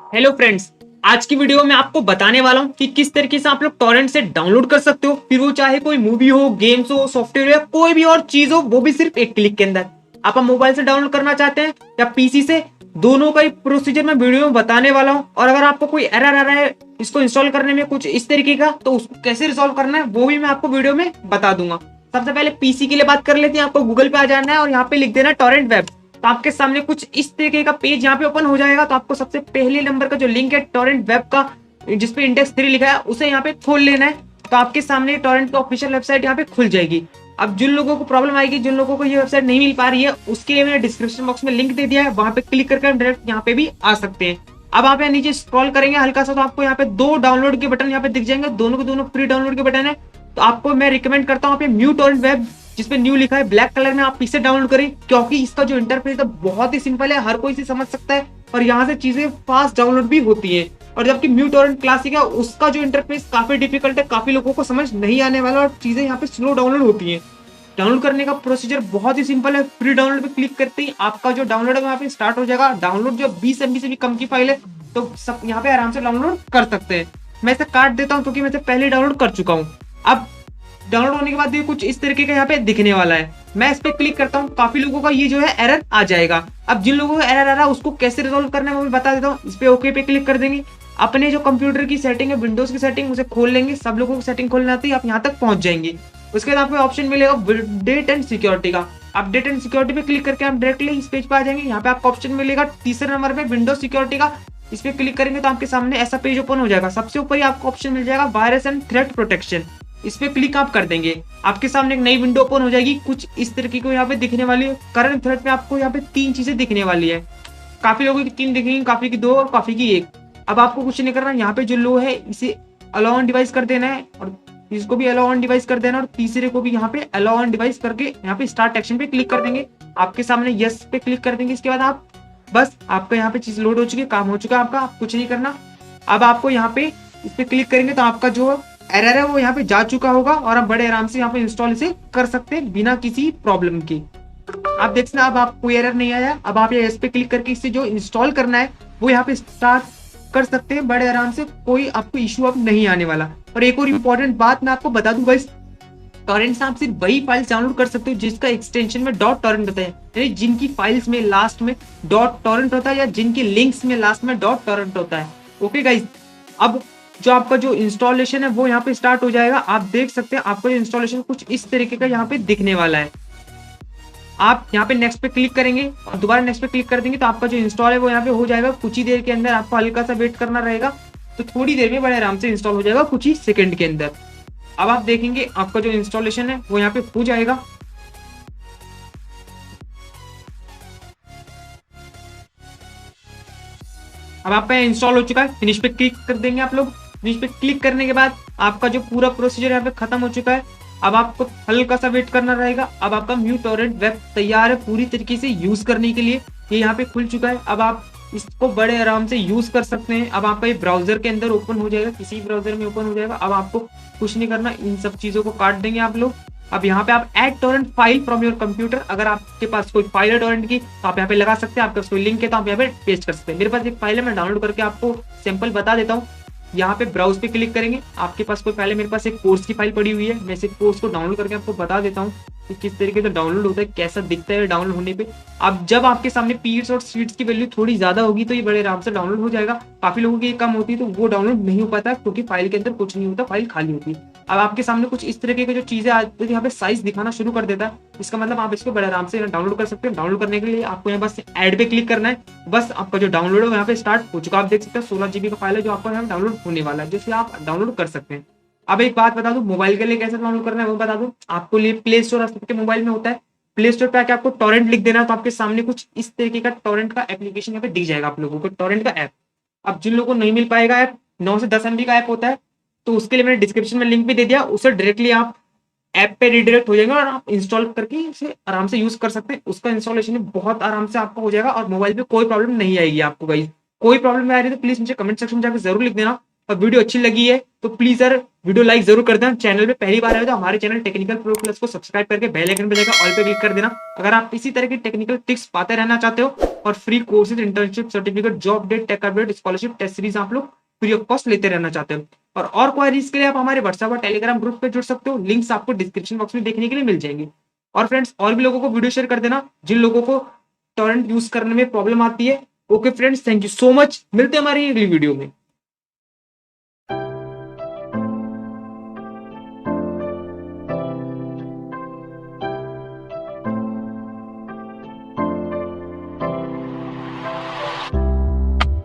Hello friends. आज की video में आपको बताने वाला हूँ कि किस तरीके से आप लोग टॉरेंट से डाउनलोड कर सकते हो, फिर वो चाहे कोई मूवी हो, गेम्स हो, सॉफ्टवेयर या कोई भी और चीज हो, वो भी सिर्फ एक क्लिक के अंदर। आप मोबाइल से डाउनलोड करना चाहते हैं या पीसी से, दोनों का ही प्रोसीजर मैं वीडियो में बताने वाला हूँ। और अगर आपको कोई एरर आ रहा है इसको इंस्टॉल करने में कुछ इस तरीके का, तो उसको कैसे रिजॉल्व करना है वो भी मैं आपको वीडियो में बता दूंगा। सबसे पहले पीसी के लिए बात कर लेते हैं। आपको गूगल पे आ जाना है और यहाँ पे लिख देना टॉरेंट वेब। तो आपके सामने कुछ इस तरीके का पेज यहाँ पे ओपन हो जाएगा। तो आपको सबसे पहले नंबर का जो लिंक है टॉरेंट वेब का, जिसपे इंडेक्स 3 लिखा है, उसे यहाँ पे खोल लेना है। तो आपके सामने टॉरेंट की ऑफिशियल वेबसाइट यहाँ पे खुल जाएगी। अब जिन लोगों को प्रॉब्लम आएगी, जिन लोगों को ये वेबसाइट नहीं मिल पा रही है, उसके लिए मैंने डिस्क्रिप्शन बॉक्स में लिंक दे दिया है, वहां पे क्लिक करके हम डायरेक्ट यहाँ पे भी आ सकते हैं। अब आप यहाँ नीचे स्क्रॉल करेंगे हल्का सा, तो आपको यहाँ पे दो डाउनलोड के बटन यहाँ पे दिख जाएंगे। दोनों के दोनों फ्री डाउनलोड के बटन है। तो आपको मैं रिकमेंड करता हूँ न्यू टॉरेंट वेब, जिसपे न्यू लिखा है ब्लैक कलर में, आप इसे डाउनलोड करें, क्योंकि इसका जो इंटरफेस है बहुत ही सिंपल है, हर कोई इसे समझ सकता है और यहाँ से चीजें फास्ट डाउनलोड भी होती है। और जबकि म्यू टॉरेंट क्लासिक है, उसका जो इंटरफेस काफी डिफिकल्ट है, काफी लोगों को समझ नहीं आने वाला और चीजें यहाँ पे स्लो डाउनलोड होती है। डाउनलोड करने का प्रोसीजर बहुत ही सिंपल है। फ्री डाउनलोड पे क्लिक करते ही आपका जो डाउनलोड है वहाँ पे स्टार्ट हो जाएगा। डाउनलोड जो 20 MB से भी कम की फाइल है, तो सब यहाँ पे आराम से डाउनलोड कर सकते हैं। मैं इसे काट देता हूँ क्योंकि मैं इसे पहले डाउनलोड कर चुका हूँ। अब डाउनलोड होने के बाद ये कुछ इस तरीके का यहाँ पे दिखने वाला है। मैं इस पे क्लिक करता हूँ, काफी लोगों का ये जो है एरर आ जाएगा। अब जिन लोगों को एरर आ रहा है उसको कैसे रिजोल्व करना है वो मैं बता देता हूँ। इस पे ओके पे क्लिक कर देंगे। अपने जो कंप्यूटर की सेटिंग है, विंडोज की सेटिंग, उसे खोल लेंगे। सब लोगों को सेटिंग खोलना आती है, आप यहाँ तक पहुंच जाएंगे। उसके बाद आपको ऑप्शन मिलेगा अपडेट एंड सिक्योरिटी का। अपडेट एंड सिक्योरिटी पे क्लिक करके हम डायरेक्टली इस पेज पे आ जाएंगे। यहाँ पे आपको ऑप्शन मिलेगा तीसरे नंबर पे विंडोज सिक्योरिटी का। इस पे क्लिक करेंगे तो आपके सामने ऐसा पेज ओपन हो जाएगा। सबसे ऊपर ही आपको ऑप्शन मिल जाएगा वायरस एंड थ्रेट प्रोटेक्शन। इस पे क्लिक आप कर देंगे, आपके सामने एक नई विंडो ओपन हो जाएगी। कुछ इस तरीके को यहाँ पे दिखने वाली है। करंट थ्रेट में आपको यहाँ पे 3 चीजें दिखने वाली है। काफी लोगों की 3 दिखेंगी, काफी की 2 और काफी की 1। अब आपको कुछ नहीं करना, यहाँ पे जो लो है इसे अलाउ ऑन डिवाइस कर देना है और इसको भी अलाउ ऑन डिवाइस कर देना और तीसरे को भी यहाँ पे अलाउ ऑन डिवाइस करके यहाँ पे स्टार्ट एक्शन पे क्लिक कर देंगे। आपके सामने यस पे क्लिक कर देंगे। इसके बाद आप बस आपका यहाँ पे चीज लोड हो चुकी है, काम हो चुका है आपका, आप कुछ नहीं करना। अब आपको यहाँ पे इस पे क्लिक करेंगे तो आपका जो एरर है वो यहाँ पे जा चुका होगा और आप बड़े आराम से यहाँ पे इंस्टॉल इसे कर सकते हैं बिना किसी प्रॉब्लम के। आप देख सकते हैं अब आपको कोई एरर नहीं आया। अब आप इस पे क्लिक करके इसे जो इंस्टॉल करना है वो यहाँ पे स्टार्ट कर सकते हैं बड़े आराम से। कोई आपको इश्यू अब नहीं आने वाला। और एक और इम्पोर्टेंट बात मैं आपको बता दूं गाइस, टॉरेंट से आप सिर्फ वही फाइल्स डाउनलोड कर सकते हो जिसका एक्सटेंशन में डॉट टॉरेंट होता है, यानी जिनकी फाइल्स में लास्ट में डॉट टॉरेंट होता है या जिनकी लिंक्स में लास्ट में डॉट टॉरेंट होता है। ओके गाइस, अब जो आपका जो इंस्टॉलेशन है वो यहाँ पे स्टार्ट हो जाएगा। आप देख सकते हैं आपका इंस्टॉलेशन कुछ इस तरीके का यहाँ पे दिखने वाला है। आप यहाँ पे नेक्स्ट पे क्लिक करेंगे और दोबारा नेक्स्ट पे क्लिक कर देंगे तो आपका जो इंस्टॉल है वो यहाँ पे हो जाएगा। कुछ ही देर के अंदर आपको हल्का सा वेट करना रहेगा, तो थोड़ी देर में बड़े आराम से इंस्टॉल हो जाएगा, कुछ ही सेकंड के अंदर। अब आप देखेंगे आपका जो इंस्टॉलेशन है वो यहाँ पे हो जाएगा। अब आपका इंस्टॉल हो चुका है। फिनिश पे क्लिक कर देंगे आप लोग। फिनिश पे क्लिक करने के बाद आपका जो पूरा प्रोसीजर यहाँ पे खत्म हो चुका है। अब आपको हल्का सा वेट करना रहेगा। अब आपका म्यू टॉरेंट वेब तैयार है पूरी तरीके से यूज करने के लिए। ये यहाँ पे खुल चुका है। अब आप इसको बड़े आराम से यूज कर सकते हैं। अब आपका ये ब्राउजर के अंदर ओपन हो जाएगा, किसी ब्राउजर में ओपन हो जाएगा। अब आपको कुछ नहीं करना, इन सब चीजों को काट देंगे आप लोग। अब यहाँ पे आप add torrent file from your computer, अगर आपके पास कोई फाइल है टॉरेंट की तो आप यहाँ पे लगा सकते हैं। आपके पास कोई लिंक है तो आप यहाँ पे पेस्ट कर सकते हैं। मेरे पास एक फाइल है, मैं डाउनलोड करके आपको सैंपल बता देता हूँ। यहाँ पे ब्राउज पे क्लिक करेंगे। आपके पास कोई पहले मेरे पास एक कोर्स की फाइल पड़ी हुई है, मैं इसे कोर्स को डाउनलोड करके आपको बता देता हूँ कि किस तरीके से डाउनलोड होता है, कैसा दिखता है डाउनलोड होने पे। अब जब आपके सामने पीड्स और शीट्स की वैल्यू थोड़ी ज्यादा होगी तो ये बड़े आराम से डाउनलोड हो जाएगा। काफी लोगों की कम होती है तो वो डाउनलोड नहीं हो पाता क्योंकि फाइल के अंदर कुछ नहीं होता, फाइल खाली होती है। अब आपके सामने कुछ इस तरीके की जो चीजें आती है, यहाँ पे साइज दिखाना शुरू कर देता है। इसका मतलब आप इसको बड़े आराम से डाउनलोड कर सकते हैं। डाउनलोड करने के लिए आपको यहाँ बस ऐड पे क्लिक करना है। बस आपका जो डाउनलोड है यहाँ पे स्टार्ट हो चुका। आप देख सकते हैं 16 GB का फाइल है जो आपको यहाँ डाउनलोड होने वाला है, जिससे आप डाउनलोड कर सकते हैं। अब एक बात बता दूं, मोबाइल के लिए कैसे डाउनलोड करना है वो बता दूं। आपको लिए प्ले स्टोर सबके मोबाइल में होता है। प्ले स्टोर पे आके आपको टॉरेंट लिख देना, तो आपके सामने कुछ इस तरीके का टॉरेंट का एप्लीकेशन यहाँ पे दिख जाएगा आप लोगों को, टॉरेंट का ऐप। अब जिन लोगों को नहीं मिल पाएगा ऐप, 9 से 10 MB का ऐप होता है, तो उसके लिए मैंने डिस्क्रिप्शन में लिंक भी दे दिया। उसे डायरेक्टली आप ऐप पे रिडायरेक्ट हो जाएंगे और आप इंस्टॉल करके इसे आराम से यूज कर सकते हैं। उसका इंस्टॉलेशन बहुत आराम से आपका हो जाएगा और मोबाइल पे कोई प्रॉब्लम नहीं आएगी आपको। गाइस कोई प्रॉब्लम आ रही है तो प्लीज मुझे कमेंट सेक्शन में जाकर जरूर लिख देना। और वीडियो अच्छी लगी है तो प्लीज यार वीडियो लाइक जरूर कर देना। चैनल पे पहली बार आए तो हमारे चैनल टेक्निकल प्रो प्लस को सब्सक्राइब करके बेल आइकन पे जाकर ऑल पे क्लिक कर देना। अगर आप इसी तरह की टेक्निकल टिप्स पाते रहना चाहते हो और free courses, internship, certificate, job date, tech update, scholarship, test series आप लोग फ्री ऑफ कॉस्ट लेते रहना चाहते हो और क्वारीज के लिए आप हमारे व्हाट्सएप और टेलीग्राम ग्रुप पे जुड़ सकते हो। लिंक्स आपको डिस्क्रिप्शन बॉक्स में देखने के लिए मिल जाएंगे। और फ्रेंड्स और भी लोगों को वीडियो शेयर कर देना जिन लोगों को टॉरेंट यूज करने में प्रॉब्लम आती है। Okay friends, thank you so much. मिलते हैं हमारी अगली वीडियो में।